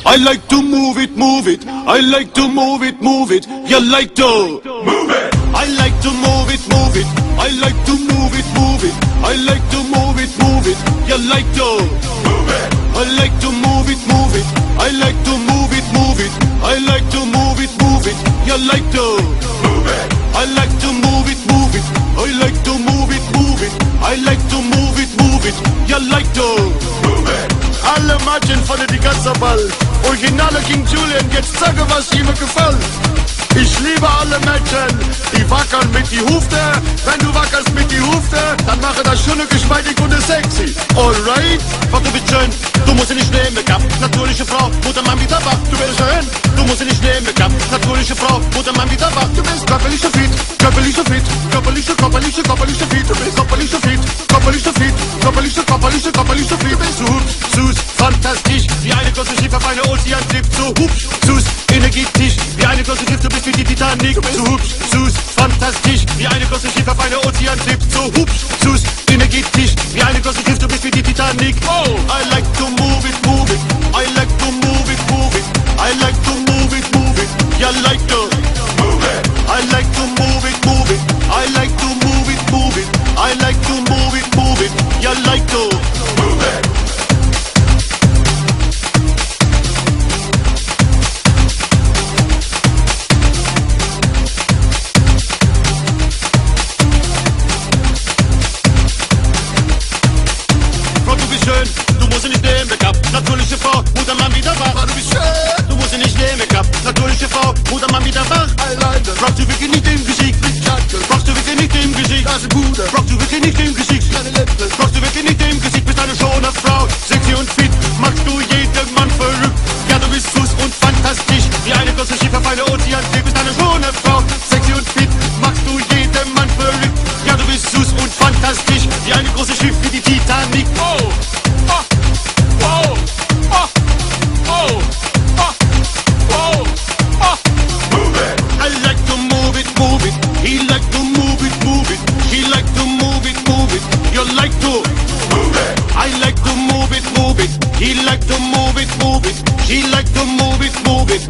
I like to move it, move it. I like to move it, move it. You like to move it. I like to move it, move it. I like to move it, move it. I like to move it, move it. You like to move it. I like to move it, move it. I like to move it, move it. I like to move it, move it. You like to move it. I like to move it, move it. I like to move it, move it. I like to move it, move it. You like to move it. Alle Matschen von der ganze Welt. Originale King Julian, jetzt sage, was ihm gefällt. Ich liebe alle Menschen, die wackeln mit die Hufte. Wenn du wackelst mit die Hufte, dann mache das schöne, geschmeidig und sexy. Alright? Frau, du bist schön, du musst sie nicht nehmen, Make-up. Natürliche Frau, Mutter, Mann, wieder wach. Du bist schön, du musst sie nicht nehmen, Make-up. Natürliche Frau, Mutter, Mann, wieder wach. Du bist körperlich so fit, körperlich so fit. Körperlich so fit. Du bist körperlich so fit, körperlich so fit. Körperlich so fit. Du bist so hübsch, süß, fantastisch. Wie eine große Schiffe auf eine Ozean-Trip. So hübsch, süß, energetisch. Wie eine große Schiffe, du bist wie die Titanic. Du bist so hübsch, süß, fantastisch. Wie eine große Schiffe auf eine Ozean-Trip. So hübsch, süß, energetisch. Wie eine große Schiffe, du bist wie die Titanic. Oh, I like to move it, move it. I like to move it, move it. I like to move it, move it. You like to move it. I like to move it, move it. I like to move it, move it. I like to move it, move it. You like to move it. Frau, du bist schön, du musst sie nicht nehmen, Make-up. Natürliche Frau, Mutter, Mann, wieder wach. Frau, du bist schön. Du musst sie nicht nehmen, Make-up. Natürliche Frau, Mutter, Mann, wieder wach. Alleine. Brauchst du wirklich nicht im Gesicht. Brauchst du wirklich nicht im Gesicht. Das ist Bruder. Brauchst du wirklich nicht im Gesicht. Kleine Lippen. Brauchst du wirklich nicht im Gesicht. Bist eine schöne Frau, sexy und fit. Machst du jeden Mann verrückt. Ja, du bist süß und fantastisch. Wie eine große Schiffe auf eine Ozean-Trip. Bist eine schöne Frau, sexy und fit. Machst du jeden Mann verrückt. Ja, du bist süß und fantastisch. Wie eine große Schiff wie die Titanic. Oh, oh, oh, oh, oh, oh, oh, oh. Move it. I like to move it, move it. He like to move it, move it. He like to move it, move it. You like to move it. I like to move it, move it. He like to move it, move it. She like to move it, move it.